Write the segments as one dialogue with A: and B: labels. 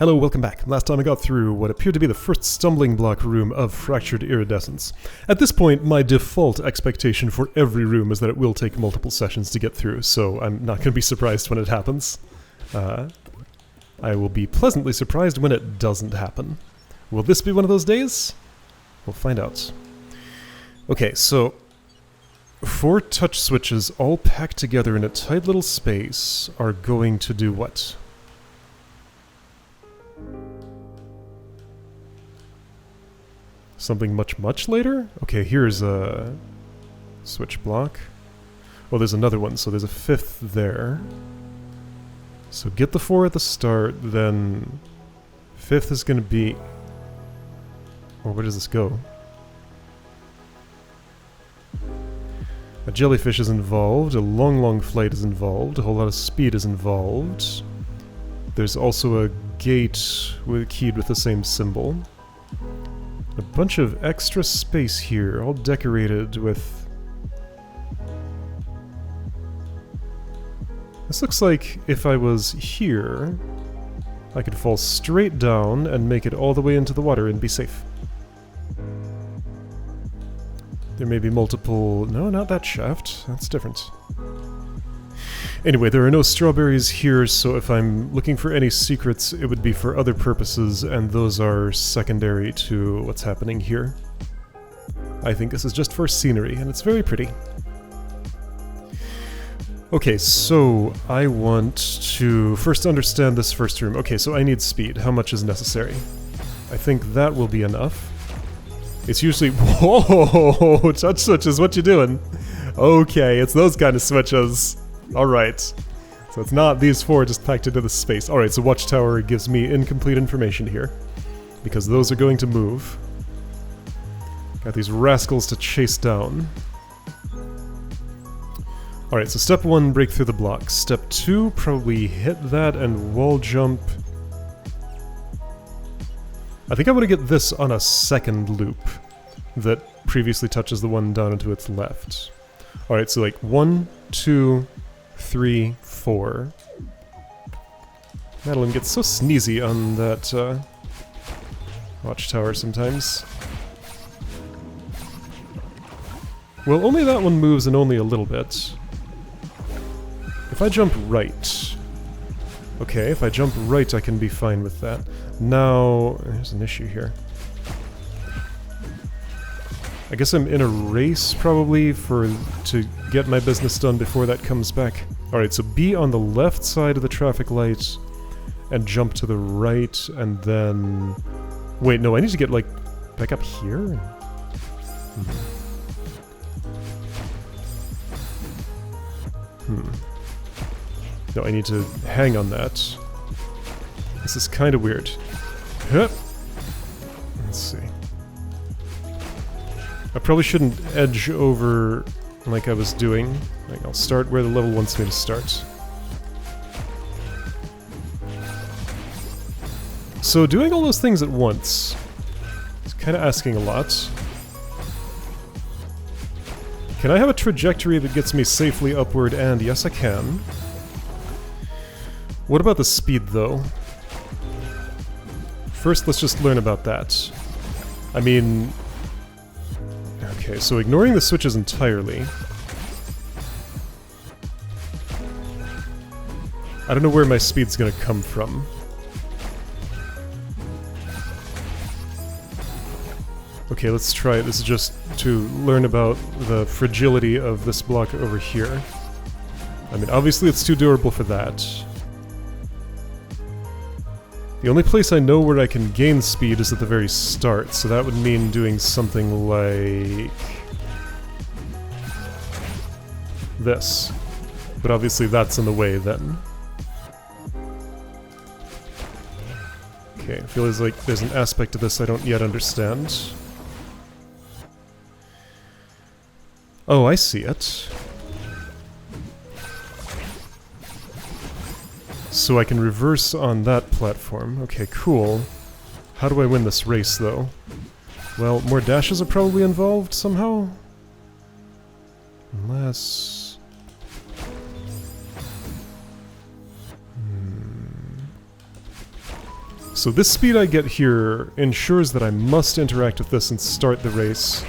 A: Hello, welcome back. Last time I got through what appeared to be the first stumbling block room of Fractured Iridescence. At this point, my default expectation for every room is that it will take multiple sessions to get through, so I'm not going to be surprised when it happens. I will be pleasantly surprised when it doesn't happen. Will this be one of those days? We'll find out. Okay, so 4 touch switches all packed together in a tight little space are going to do what? Something much later? Okay, here's a switch block. Oh, there's another one, so there's a 5th there. So get the 4 at the start, then 5th is going to be... Oh, where does this go? A jellyfish is involved, a long flight is involved, a whole lot of speed is involved. There's also a gate keyed with the same symbol. A bunch of extra space here, all decorated with... This looks like if I was here, I could fall straight down and make it all the way into the water and be safe. There may be multiple... No, not that shaft. That's different. Anyway, there are no strawberries here, so if I'm looking for any secrets, it would be for other purposes, and those are secondary to what's happening here. I think this is just for scenery, and it's very pretty. Okay, so I want to first understand this first room. Okay, so I need speed. How much is necessary? I think that will be enough. It's usually... Whoa! Touch switches, what you doing? Okay, it's those kind of switches. Alright. So it's not these 4 just packed into the space. Alright, so Watchtower gives me incomplete information here. Because those are going to move. Got these rascals to chase down. Alright, so step 1, break through the block. Step 2, probably hit that and wall jump. I think I want to get this on a second loop that previously touches the one down and to its left. Alright, so like 1, 2, 3, 4. Madeline gets so sneezy on that Watchtower sometimes. Well, only that one moves and only a little bit. If I jump right... Okay, if I jump right I can be fine with that. Now, there's an issue here. I guess I'm in a race, probably, to get my business done before that comes back. Alright, so be on the left side of the traffic light, and jump to the right, and then... Wait, no, I need to get, like, back up here? No, I need to hang on that. This is kind of weird. Hup. Let's see. I probably shouldn't edge over like I was doing. Like, I'll start where the level wants me to start. So doing all those things at once is kind of asking a lot. Can I have a trajectory that gets me safely upward? And yes, I can. What about the speed, though? First, let's just learn about that. I mean... Okay, so ignoring the switches entirely... I don't know where my speed's gonna come from. Okay, let's try it. This is just to learn about the fragility of this block over here. I mean, obviously it's too durable for that. The only place I know where I can gain speed is at the very start, so that would mean doing something like... this. But obviously that's in the way then. Okay, I feel like there's an aspect to this I don't yet understand. Oh, I see it. So I can reverse on that platform. Okay, cool. How do I win this race, though? Well, more dashes are probably involved somehow? Unless... So this speed I get here ensures that I must interact with this and start the race.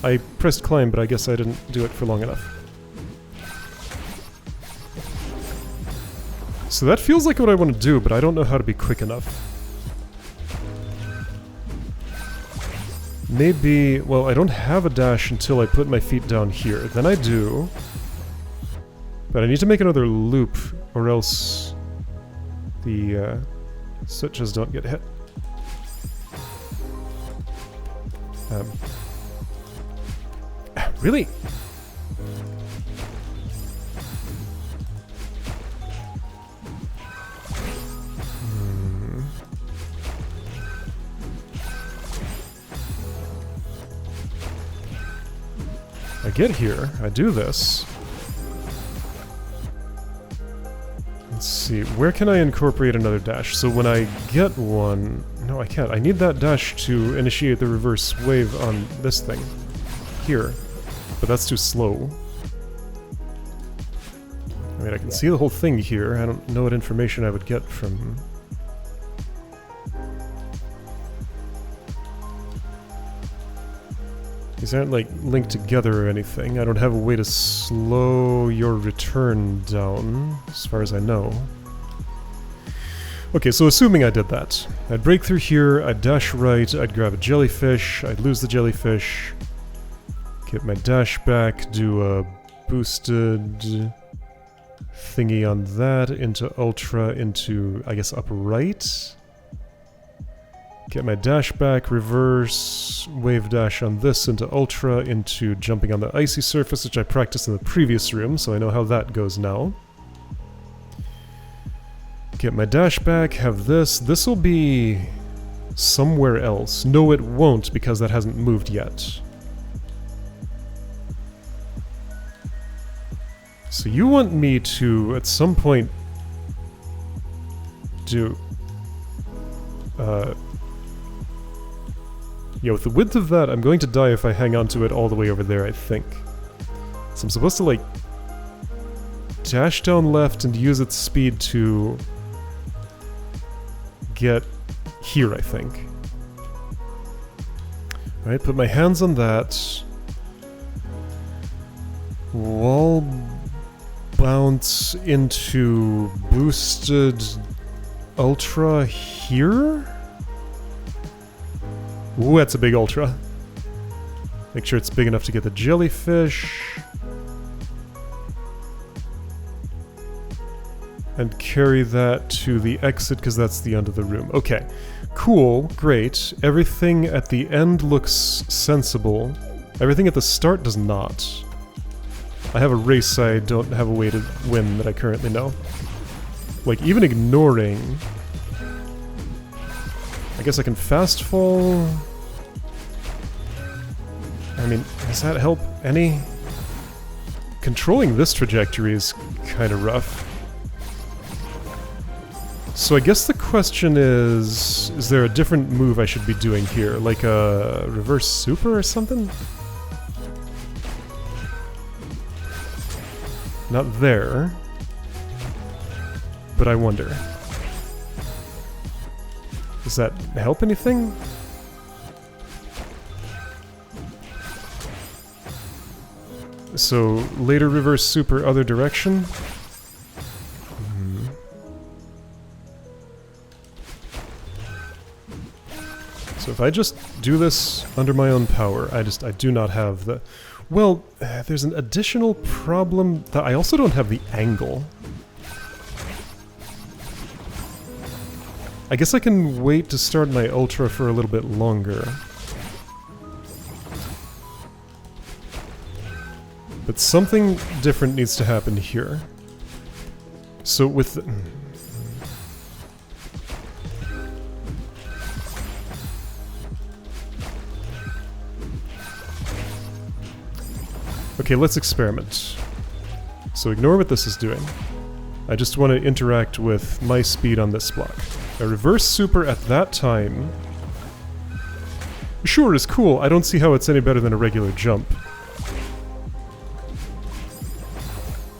A: I pressed climb, but I guess I didn't do it for long enough. So that feels like what I want to do, but I don't know how to be quick enough. Maybe... well, I don't have a dash until I put my feet down here. Then I do. But I need to make another loop, or else the switches don't get hit. Really? I get here, I do this. Let's see, where can I incorporate another dash? So when I get one... no, I can't. I need that dash to initiate the reverse wave on this thing. Here. But that's too slow. I mean, I can see the whole thing here. I don't know what information I would get from... these aren't, like, linked together or anything. I don't have a way to slow your return down, as far as I know. Okay, so assuming I did that. I'd break through here, I'd dash right, I'd grab a jellyfish, I'd lose the jellyfish, get my dash back, do a boosted thingy on that, into ultra, into, I guess, up right. Get my dash back, reverse, wave dash on this into ultra, into jumping on the icy surface, which I practiced in the previous room, so I know how that goes now. Get my dash back, have this. This'll be somewhere else. No, it won't, because that hasn't moved yet. So you want me to, at some point, do... yeah, with the width of that, I'm going to die if I hang on to it all the way over there, I think. So I'm supposed to, like, dash down left and use its speed to get here, I think. Alright, put my hands on that. Wall bounce into boosted ultra here? Ooh, that's a big ultra. Make sure it's big enough to get the jellyfish. And carry that to the exit, because that's the end of the room. Okay, cool, great. Everything at the end looks sensible. Everything at the start does not. I have a race I don't have a way to win that I currently know. Like, even ignoring... I guess I can fast fall. I mean, does that help any? Controlling this trajectory is kind of rough. So I guess the question is there a different move I should be doing here? Like a reverse super or something? Not there. But I wonder. Does that help anything? So, later reverse super other direction? So if I just do this under my own power, I do not have the... well, there's an additional problem that I also don't have the angle. I guess I can wait to start my ultra for a little bit longer. But something different needs to happen here. So with... okay, let's experiment. So ignore what this is doing. I just want to interact with my speed on this block. A reverse super at that time... sure, is cool. I don't see how it's any better than a regular jump.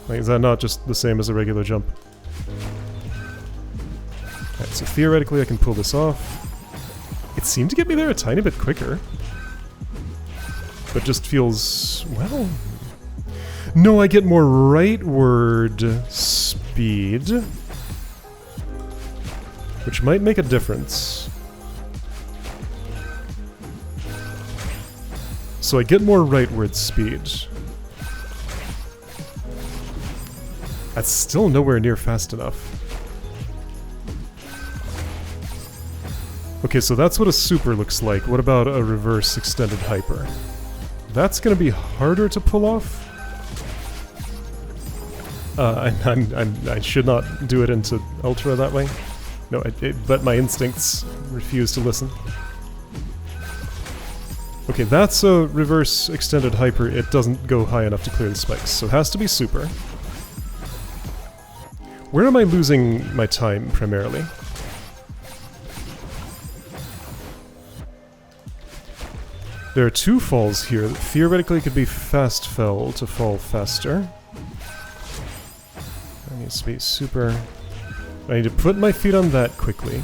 A: Like, is that not just the same as a regular jump? Alright, so theoretically I can pull this off. It seemed to get me there a tiny bit quicker. But just feels... well... no, I get more rightward speed. Which might make a difference. So I get more rightward speed. That's still nowhere near fast enough. Okay, so that's what a super looks like. What about a reverse extended hyper? That's gonna be harder to pull off. I should not do it into Ultra that way. No, but my instincts refuse to listen. Okay, that's a reverse extended hyper. It doesn't go high enough to clear the spikes, so it has to be super. Where am I losing my time, primarily? There are two falls here that theoretically could be fast fell to fall faster. That needs to be super... I need to put my feet on that quickly.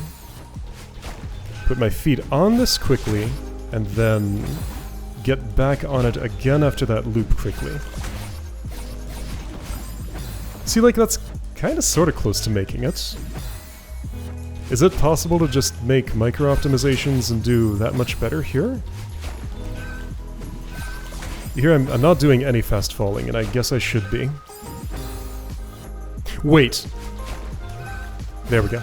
A: Put my feet on this quickly, and then get back on it again after that loop quickly. See, like, that's kind of sort of close to making it. Is it possible to just make micro-optimizations and do that much better here? Here I'm not doing any fast falling, and I guess I should be. Wait! There we go.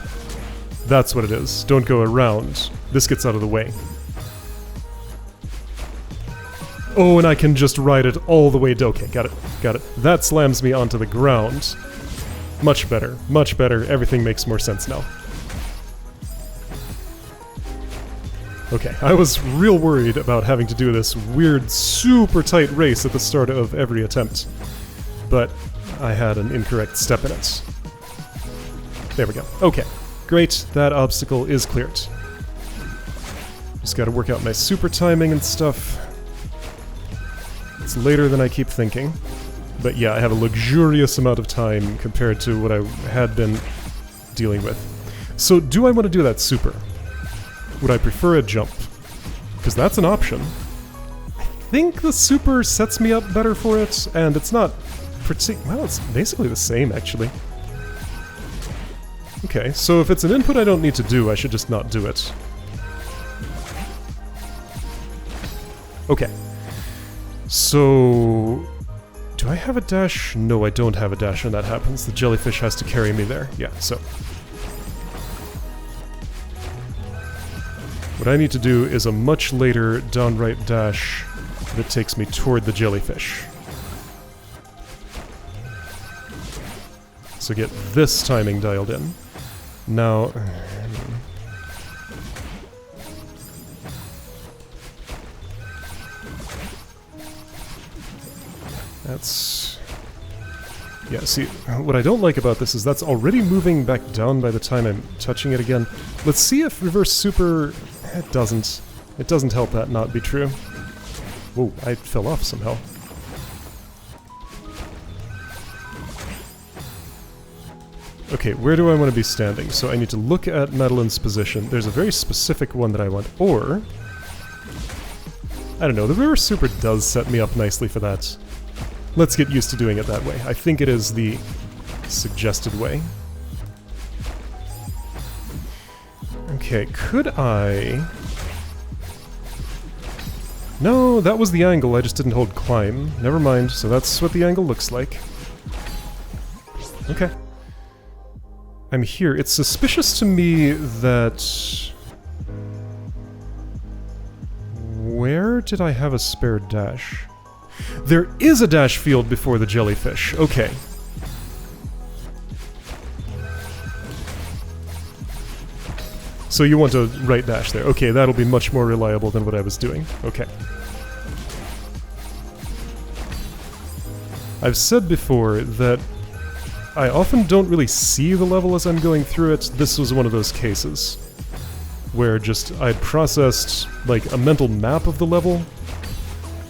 A: That's what it is. Don't go around. This gets out of the way. Oh, and I can just ride it all the way down. Okay, got it. Got it. That slams me onto the ground. Much better. Much better. Everything makes more sense now. Okay, I was real worried about having to do this weird, super tight race at the start of every attempt. But I had an incorrect step in it. There we go. Okay, great. That obstacle is cleared. Just gotta work out my super timing and stuff. It's later than I keep thinking. But yeah, I have a luxurious amount of time compared to what I had been dealing with. So do I want to do that super? Would I prefer a jump? Because that's an option. I think the super sets me up better for it, and it's not well, it's basically the same, actually. Okay, so if it's an input I don't need to do, I should just not do it. Okay. So... do I have a dash? No, I don't have a dash when that happens. The jellyfish has to carry me there. Yeah, so... what I need to do is a much later downright dash that takes me toward the jellyfish. So get this timing dialed in. Now... that's... yeah, see, what I don't like about this is that's already moving back down by the time I'm touching it again. Let's see if reverse super... it doesn't. It doesn't help that not be true. Whoa, I fell off somehow. Okay, where do I want to be standing? So I need to look at Madeline's position. There's a very specific one that I want. Or... I don't know, the reverse super does set me up nicely for that. Let's get used to doing it that way. I think it is the suggested way. Okay, could I... no, that was the angle, I just didn't hold climb. Never mind, so that's what the angle looks like. Okay. I'm here. It's suspicious to me that... where did I have a spare dash? There is a dash field before the jellyfish. Okay. So you want a right dash there. Okay, that'll be much more reliable than what I was doing. Okay. I've said before that I often don't really see the level as I'm going through it. This was one of those cases where just I'd processed like a mental map of the level.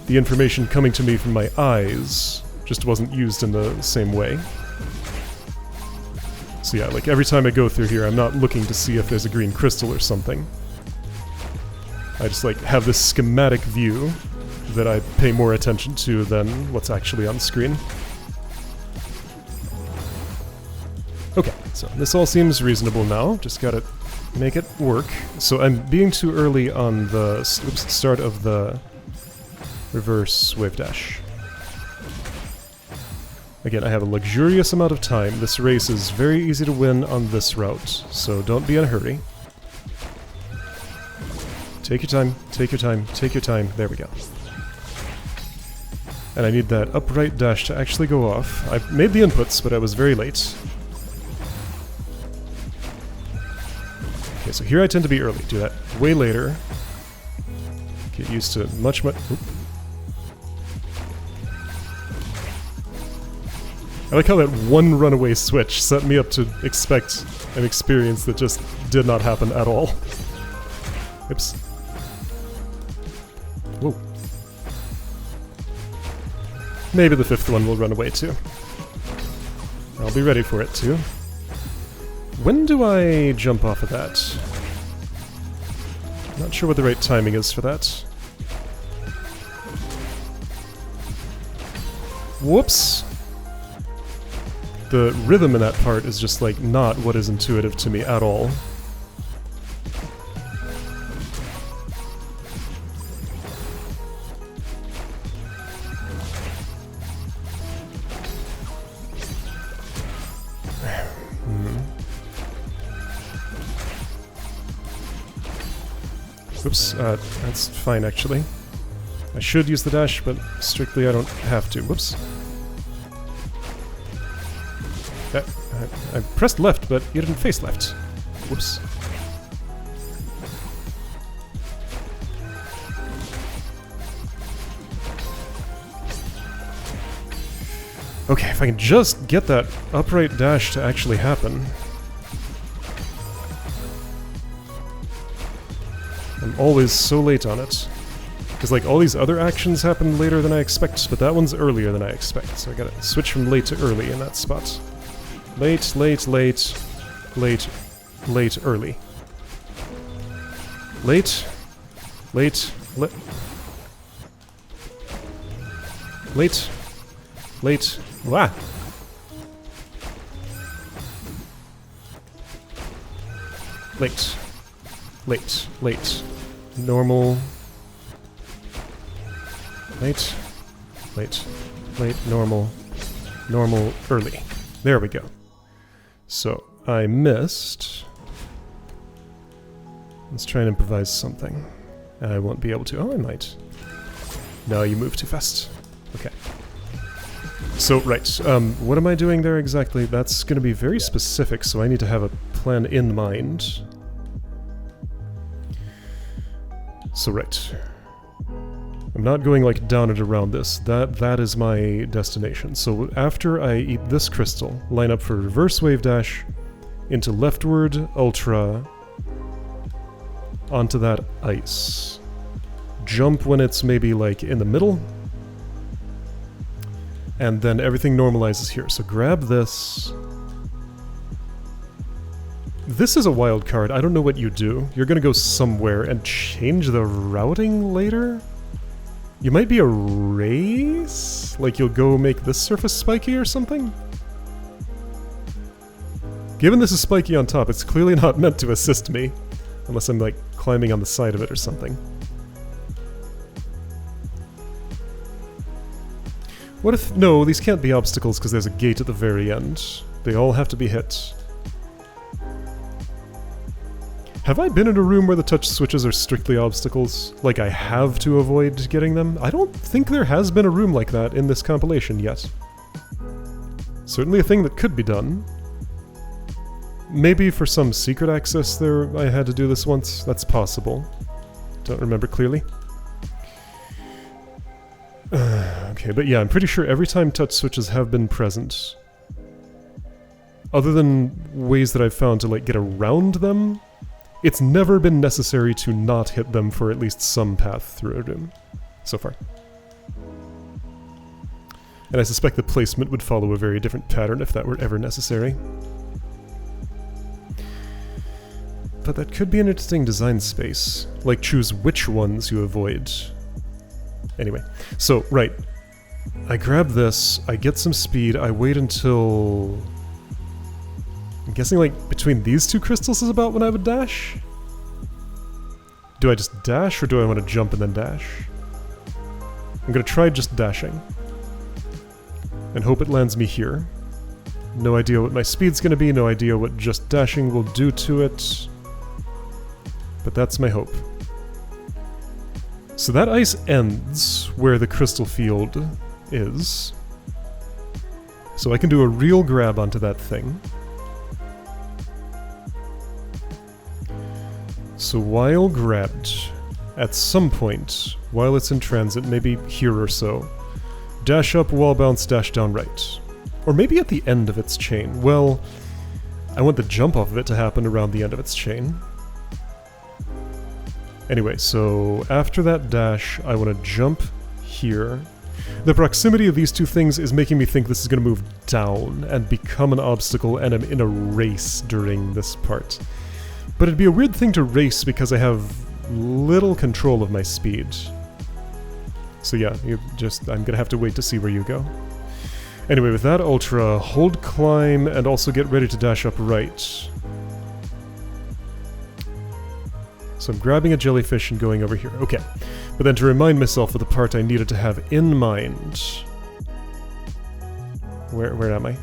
A: The information coming to me from my eyes just wasn't used in the same way. So yeah, like every time I go through here, I'm not looking to see if there's a green crystal or something. I just like have this schematic view that I pay more attention to than what's actually on screen. Okay, so this all seems reasonable now, just gotta make it work. So I'm being too early on the start of the reverse wave dash. Again, I have a luxurious amount of time. This race is very easy to win on this route, so don't be in a hurry. Take your time, take your time, take your time. There we go. And I need that upright dash to actually go off. I made the inputs, but I was very late. Okay, so here I tend to be early. Do that way later. Get used to much. Oop. I like how that one runaway switch set me up to expect an experience that just did not happen at all. Oops. Whoa. Maybe the fifth one will run away too. I'll be ready for it too. When do I jump off of that? Not sure what the right timing is for that. Whoops! The rhythm in that part is just like not what is intuitive to me at all. Oops, that's fine actually. I should use the dash, but strictly I don't have to. Whoops. I pressed left, but you didn't face left. Whoops. Okay, if I can just get that upright dash to actually happen. I'm always so late on it. Because like all these other actions happen later than I expect, but that one's earlier than I expect. So I gotta switch from late to early in that spot. Late, late, late, late, late, early. Late, late, late, late, wah! Late, late, late, normal, late, late, late, normal, normal, early. There we go. So, I missed. Let's try and improvise something. I won't be able to. Oh, I might. No, you move too fast. Okay. So, right. What am I doing there exactly? That's going to be very specific, so I need to have a plan in mind. So, right. I'm not going like down and around this. That is my destination. So after I eat this crystal, line up for reverse wave dash, into leftward, ultra, onto that ice. Jump when it's maybe like in the middle, and then everything normalizes here. So grab this. This is a wild card. I don't know what you do. You're gonna go somewhere and change the routing later? You might be a race? Like you'll go make this surface spiky or something? Given this is spiky on top, it's clearly not meant to assist me. Unless I'm like climbing on the side of it or something. What if... No, these can't be obstacles because there's a gate at the very end. They all have to be hit. Have I been in a room where the touch switches are strictly obstacles? Like I have to avoid getting them? I don't think there has been a room like that in this compilation yet. Certainly a thing that could be done. Maybe for some secret access there I had to do this once. That's possible. Don't remember clearly. Okay, but yeah, I'm pretty sure every time touch switches have been present, other than ways that I've found to like get around them, it's never been necessary to not hit them for at least some path through a room, so far. And I suspect the placement would follow a very different pattern if that were ever necessary. but that could be an interesting design space. Like, choose which ones you avoid. Anyway, so, right. I grab this, I get some speed, I wait until... I'm guessing, like, between these two crystals is about when I would dash? Do I just dash, or do I want to jump and then dash? I'm gonna try just dashing. And hope it lands me here. No idea what my speed's gonna be, no idea what just dashing will do to it. But that's my hope. So that ice ends where the crystal field is. So I can do a real grab onto that thing. So while grabbed, at some point, while it's in transit, maybe here or so, dash up, wall bounce, dash down right. Or maybe at the end of its chain. Well, I want the jump off of it to happen around the end of its chain. Anyway, so after that dash, I want to jump here. The proximity of these two things is making me think this is going to move down and become an obstacle, and I'm in a race during this part. But it'd be a weird thing to race because I have little control of my speed. So yeah, I'm gonna have to wait to see where you go. Anyway, with that ultra, hold climb and also get ready to dash up right. So I'm grabbing a jellyfish and going over here. Okay. But then to remind myself of the part I needed to have in mind... Where am I?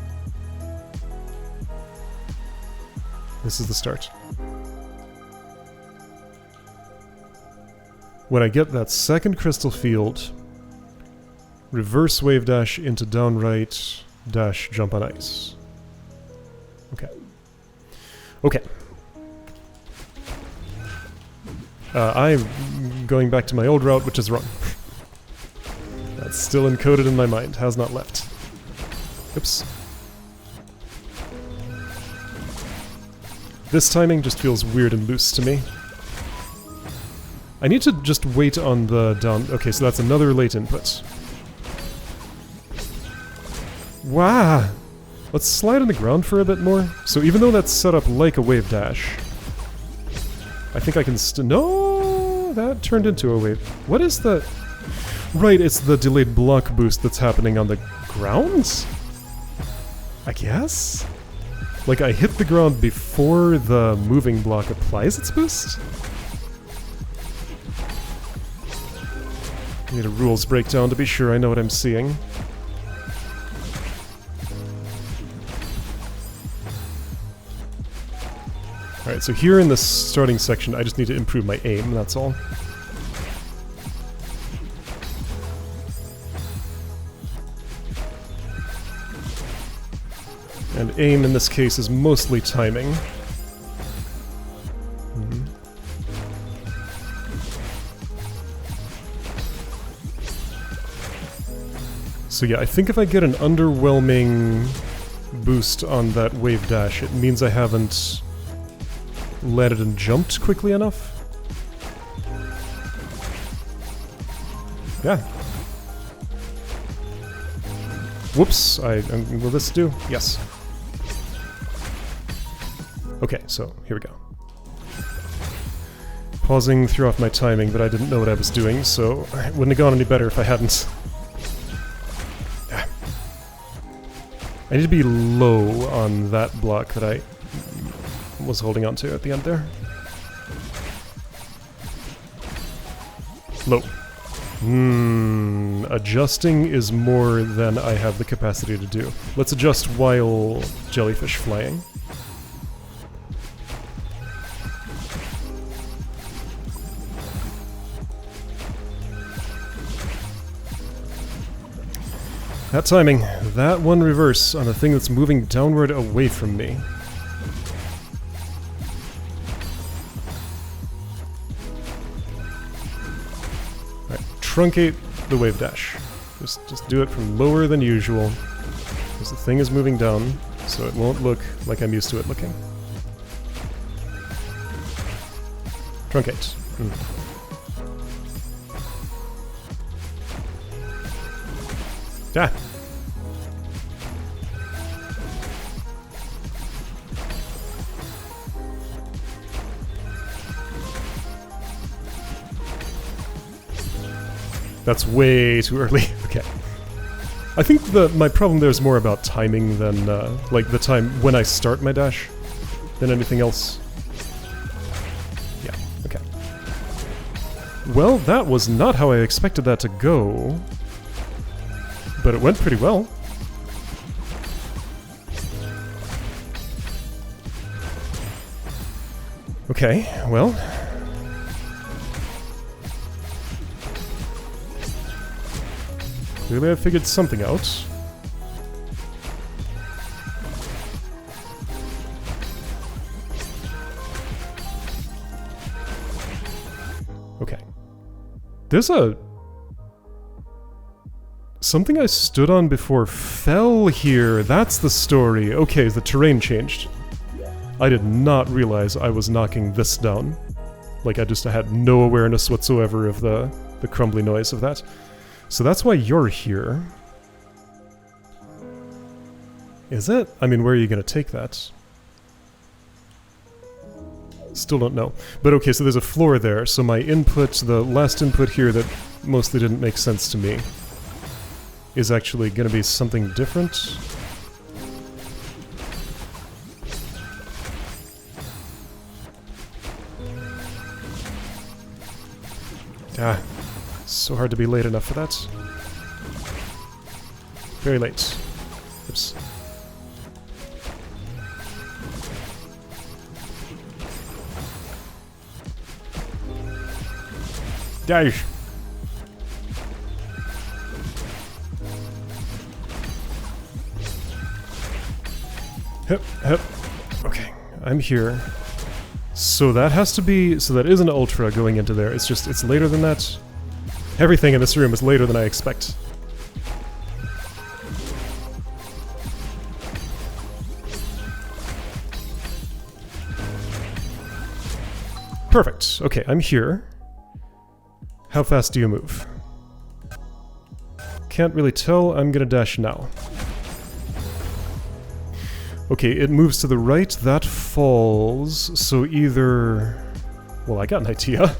A: This is the start. When I get that second crystal field, reverse wave dash into down right, dash jump on ice. Okay. Okay. I'm going back to my old route, which is wrong. That's still encoded in my mind, has not left. Oops. This timing just feels weird and loose to me. I need to just wait on the down... Okay, so that's another late input. Wow! Let's slide on the ground for a bit more. So even though that's set up like a wave dash, I think I can no! That turned into a wave. What is the... Right, it's the delayed block boost that's happening on the ground? I guess? Like I hit the ground before the moving block applies its boost? I need a rules breakdown to be sure I know what I'm seeing. Alright, so here in the starting section, I just need to improve my aim, that's all. And aim in this case is mostly timing. So yeah, I think if I get an underwhelming boost on that wave dash, it means I haven't landed and jumped quickly enough. Yeah. Whoops, will this do? Yes. Okay, so here we go. Pausing threw off my timing, but I didn't know what I was doing, so it wouldn't have gone any better if I hadn't. I need to be low on that block that I was holding on to at the end there. Low. Adjusting is more than I have the capacity to do. Let's adjust while jellyfish flying. That timing, that one reverse on the thing that's moving downward away from me. Alright, truncate the wave dash. Just do it from lower than usual, because the thing is moving down, so it won't look like I'm used to it looking. Truncate. Ah! That's way too early. Okay. I think my problem there is more about timing than, like, the time when I start my dash than anything else. Yeah, okay. Well, that was not how I expected that to go. But it went pretty well. Okay, well... Clearly I figured something out. Okay. There's something I stood on before fell here. That's the story. Okay, the terrain changed. I did not realize I was knocking this down. Like, I had no awareness whatsoever of the crumbly noise of that. So that's why you're here. Is it? I mean, where are you going to take that? Still don't know. But okay, so there's a floor there, so my input, the last input here that mostly didn't make sense to me, is actually going to be something different. Ah, so hard to be late enough for that. Very late. Oops. Dash! Hip, hip. Okay, I'm here. So that has to be... So that is an Ultra going into there. It's just... It's later than that. Everything in this room is later than I expect. Perfect. Okay, I'm here. How fast do you move? Can't really tell. I'm gonna dash now. Okay, it moves to the right. That falls. So either... Well, I got an idea.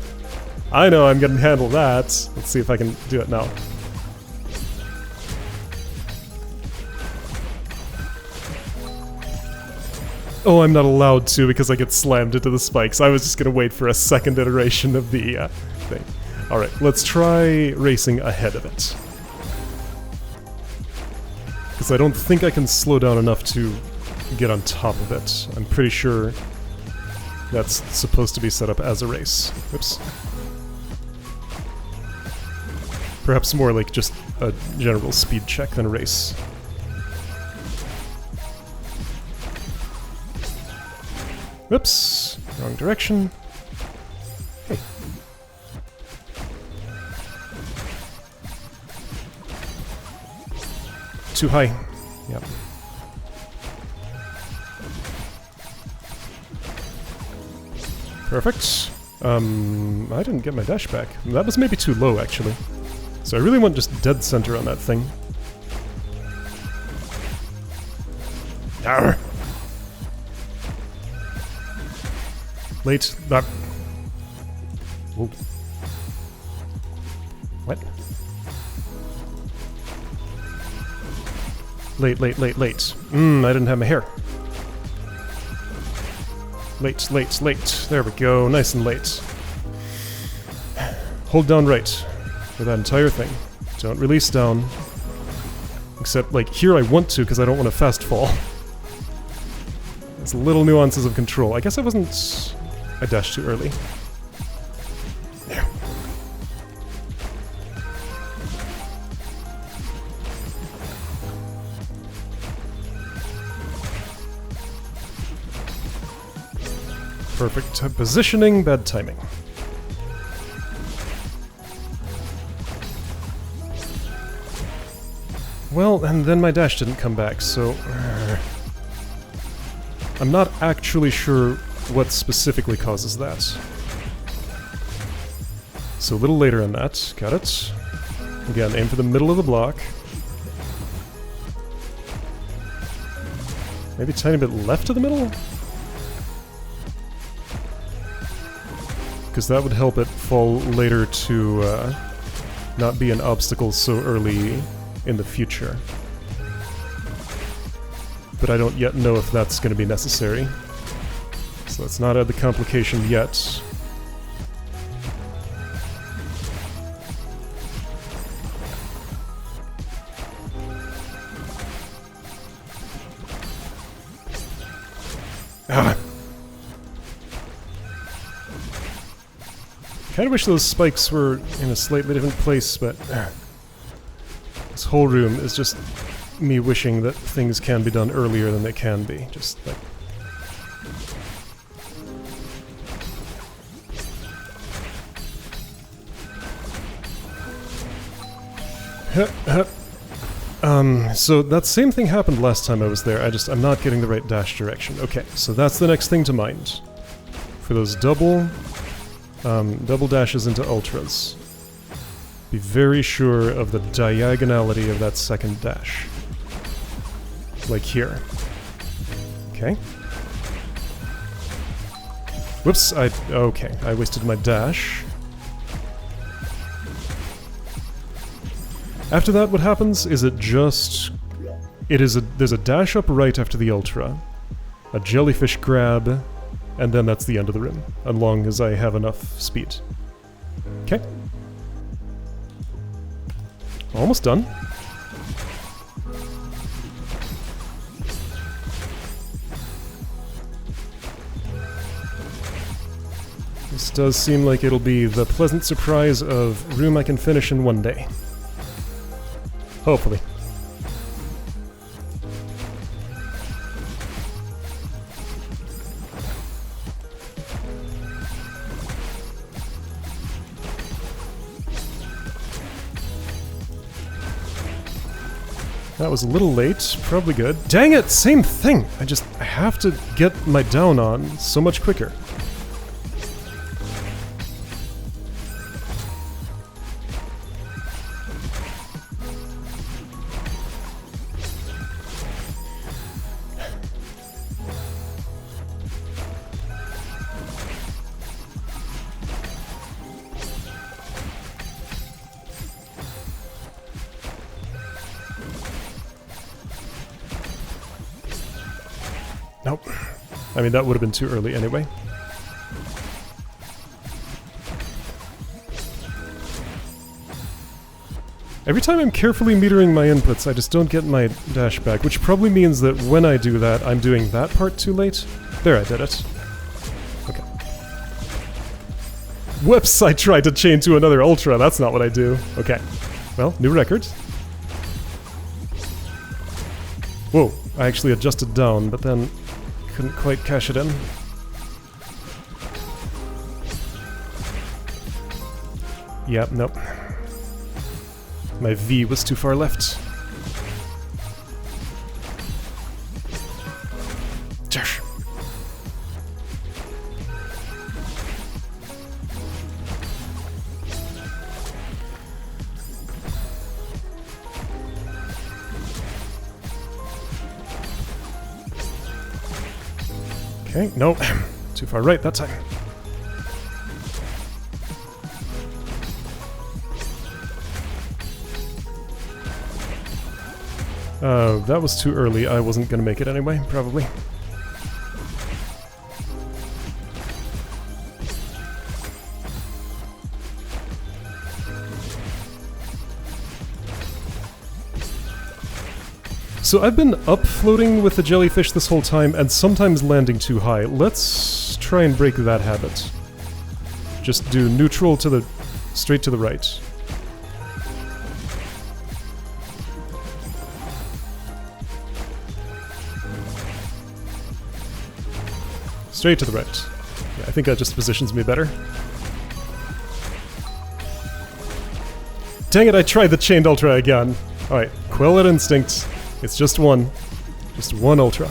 A: I know I'm gonna handle that. Let's see if I can do it now. Oh, I'm not allowed to because I get slammed into the spikes. I was just gonna wait for a second iteration of the thing. Alright, let's try racing ahead of it. Because I don't think I can slow down enough to get on top of it. I'm pretty sure that's supposed to be set up as a race. Oops. Perhaps more like just a general speed check than a race. Whoops! Wrong direction. Hey. Too high. Yep. Perfect. I didn't get my dash back. That was maybe too low, actually. So I really want just dead center on that thing. Arr! Late. Whoa. What? Late, late, late, late. I didn't have my hair. Late, late, late. There we go. Nice and late. Hold down right for that entire thing. Don't release down. Except, like, here I want to because I don't want to fast fall. It's little nuances of control. I guess I wasn't... I dashed too early. There. Perfect positioning, bad timing. Well, and then my dash didn't come back, so... I'm not actually sure what specifically causes that. So a little later on that. Got it. Again, aim for the middle of the block. Maybe a tiny bit left of the middle? Because that would help it fall later to not be an obstacle so early in the future. But I don't yet know if that's going to be necessary. So let's not add the complication yet. Ah. Kinda wish those spikes were in a slightly different place, but this whole room is just me wishing that things can be done earlier than they can be. Just like... So that same thing happened last time I was there, I'm not getting the right dash direction. Okay, so that's the next thing to mind. For those double dashes into ultras, be very sure of the diagonality of that second dash. Like here. Okay. Whoops, okay, I wasted my dash. After that, what happens is there's a dash up right after the ultra, a jellyfish grab, and then that's the end of the room, as long as I have enough speed. Okay. Almost done. This does seem like it'll be the pleasant surprise of room I can finish in one day. Hopefully. That was a little late, probably good. Dang it, same thing! I have to get my down on so much quicker. Nope. I mean, that would have been too early anyway. Every time I'm carefully metering my inputs, I just don't get my dash back, which probably means that when I do that, I'm doing that part too late. There, I did it. Okay. Whoops, I tried to chain to another ultra, that's not what I do. Okay. Well, new record. Whoa, I actually adjusted down, but then couldn't quite cash it in. Yep, nope. My V was too far left. Josh. Okay, nope. Too far right that time. That was too early. I wasn't gonna make it anyway, probably. So I've been up-floating with the jellyfish this whole time, and sometimes landing too high. Let's try and break that habit. Just do neutral to the... straight to the right. Straight to the right. Yeah, I think that just positions me better. Dang it, I tried the chained ultra again. Alright, Quill at Instinct. It's just one. Just one ultra.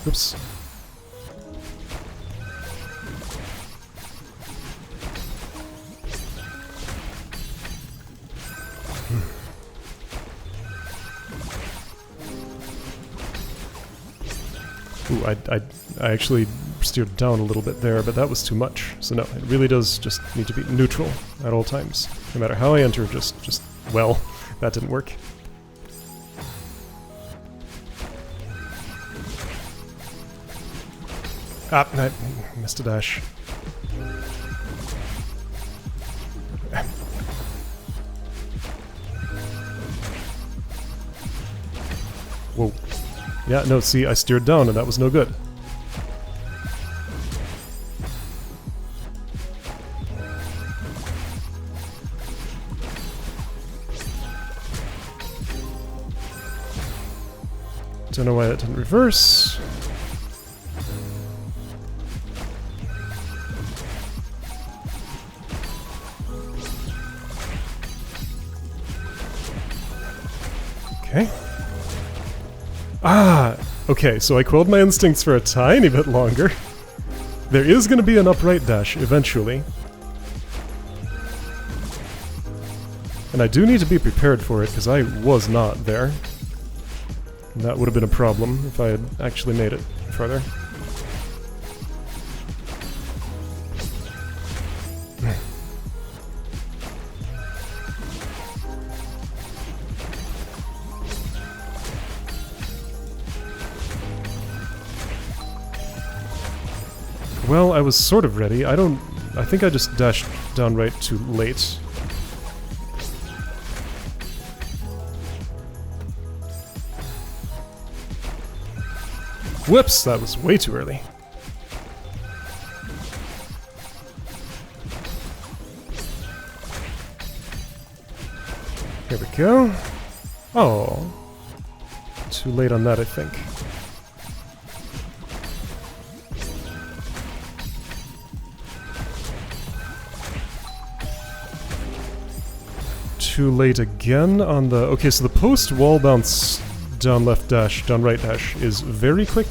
A: Oops. Ooh, I actually steered down a little bit there, but that was too much. So no, it really does just need to be neutral at all times. No matter how I enter, well, that didn't work. Ah, I missed a dash. Whoa. Yeah, no, see, I steered down and that was no good. Don't know why that didn't reverse. Okay. Ah! Okay, so I quelled my instincts for a tiny bit longer. There is going to be an upright dash eventually. And I do need to be prepared for it, because I was not there. And that would have been a problem if I had actually made it further. Well, I was sort of ready. I think I just dashed downright too late. Whoops, that was way too early. Here we go. Oh. Too late on that, I think. Too late again on the... Okay, so the post wall bounce down left dash, down right dash is very quick.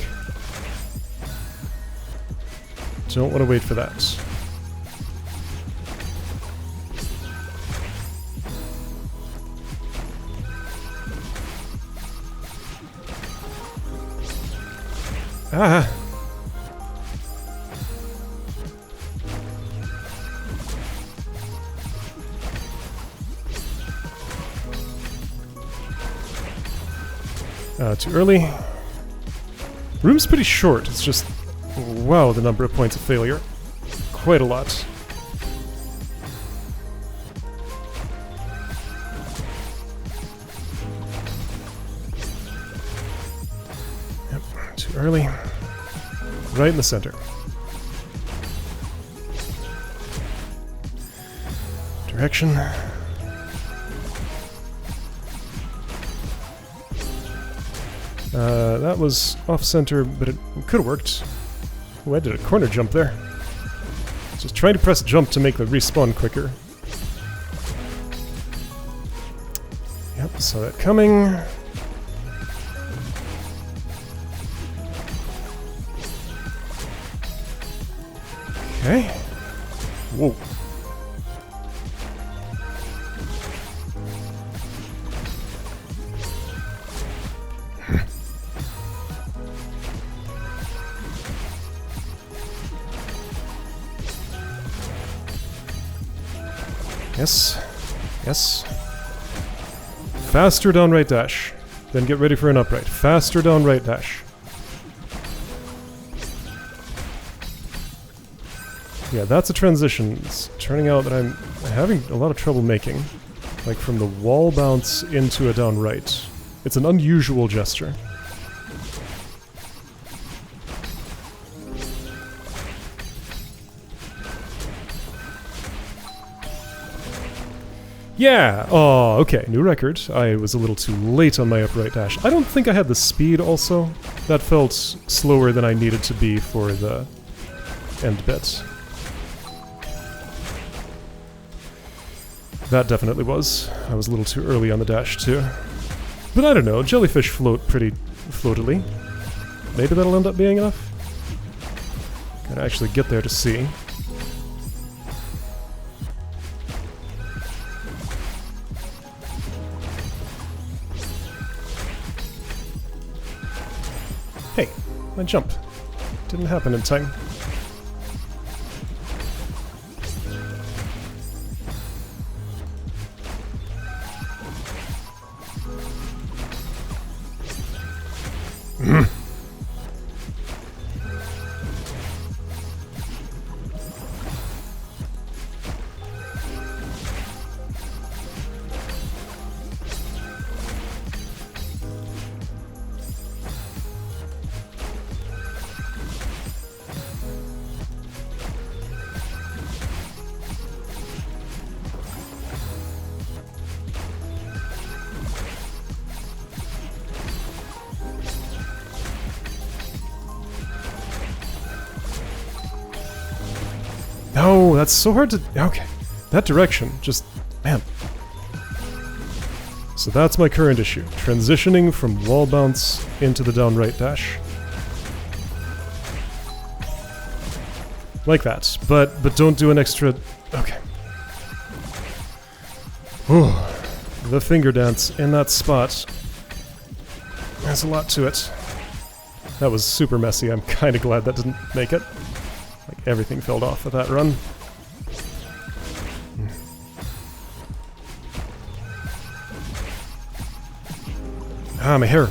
A: Don't want to wait for that. Ah! Too early. Room's pretty short, it's just... Wow, the number of points of failure. Quite a lot. Yep, too early. Right in the center. Direction. That was off-center, but it could have worked. Oh, I did a corner jump there. Just trying to press jump to make the respawn quicker. Yep, saw that coming. Okay. Whoa. Yes. Yes. Faster down right dash. Then get ready for an upright. Faster down right dash. Yeah, that's a transition. It's turning out that I'm having a lot of trouble making. Like from the wall bounce into a down right. It's an unusual gesture. Yeah! Oh, okay, new record. I was a little too late on my upright dash. I don't think I had the speed also. That felt slower than I needed to be for the end bit. That definitely was. I was a little too early on the dash too. But I don't know, jellyfish float pretty floatily. Maybe that'll end up being enough? Gotta actually get there to see. my jump? Didn't happen in time. No, that's so hard to... Okay. That direction, just... Man. So that's my current issue. Transitioning from wall bounce into the down right dash. Like that. But don't do an extra... Okay. Ooh. The finger dance in that spot. There's a lot to it. That was super messy. I'm kind of glad that didn't make it. Like, everything fell off of that run. Ah, my hair.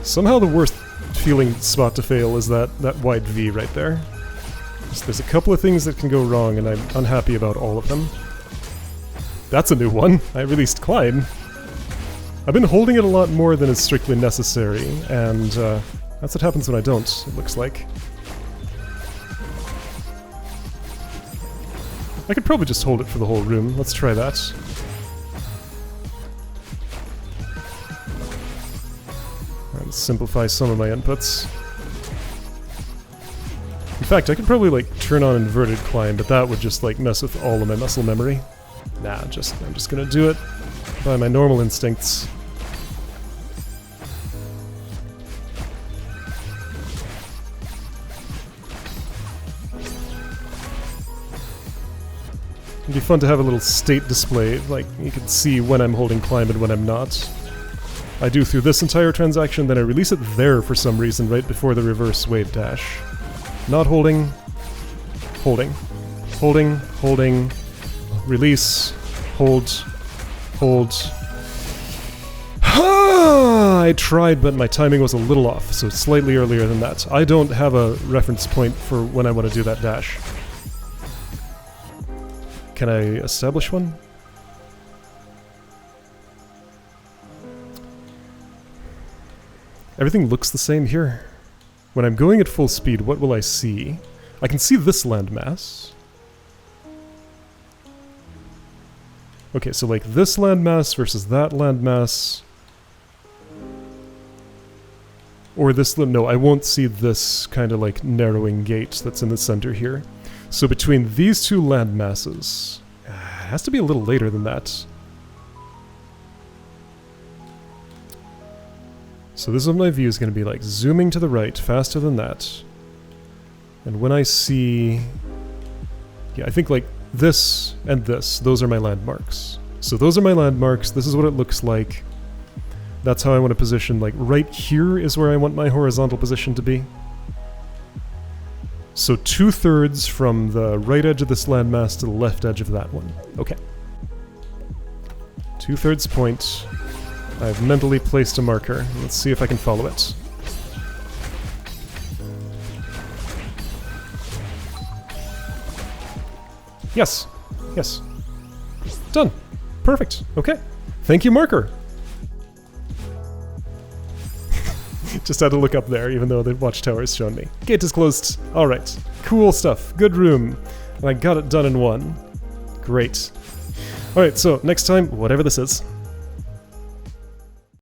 A: Somehow the worst feeling spot to fail is that wide V right there. There's a couple of things that can go wrong, and I'm unhappy about all of them. That's a new one. I released climb. I've been holding it a lot more than is strictly necessary, and that's what happens when I don't, it looks like. I could probably just hold it for the whole room. Let's try that. And simplify some of my inputs. In fact, I could probably like turn on inverted climb, but that would just like mess with all of my muscle memory. Nah, I'm just gonna do it by my normal instincts. It'd be fun to have a little state display, like you can see when I'm holding climb and when I'm not. I do through this entire transaction, then I release it there for some reason right before the reverse wave dash. Not holding, holding, holding, holding, release, hold, hold. I tried, but my timing was a little off, so slightly earlier than that. I don't have a reference point for when I want to do that dash. Can I establish one? Everything looks the same here. When I'm going at full speed, what will I see? I can see this landmass. Okay, so like this landmass versus that landmass. Or this, no, I won't see this kind of like narrowing gate that's in the center here. So between these two landmasses, it has to be a little later than that. So this is what my view is going to be like, zooming to the right faster than that. And when I see... Yeah, I think like this and this, those are my landmarks. So those are my landmarks, this is what it looks like. That's how I want to position, like right here is where I want my horizontal position to be. So 2/3 from the right edge of this landmass to the left edge of that one. Okay. 2/3 point. I've mentally placed a marker. Let's see if I can follow it. Yes. Yes. Done. Perfect. Okay. Thank you, marker. Just had to look up there, even though the watchtower has shown me. Gate is closed. Alright. Cool stuff. Good room. And I got it done in one. Great. Alright, so next time, whatever this is.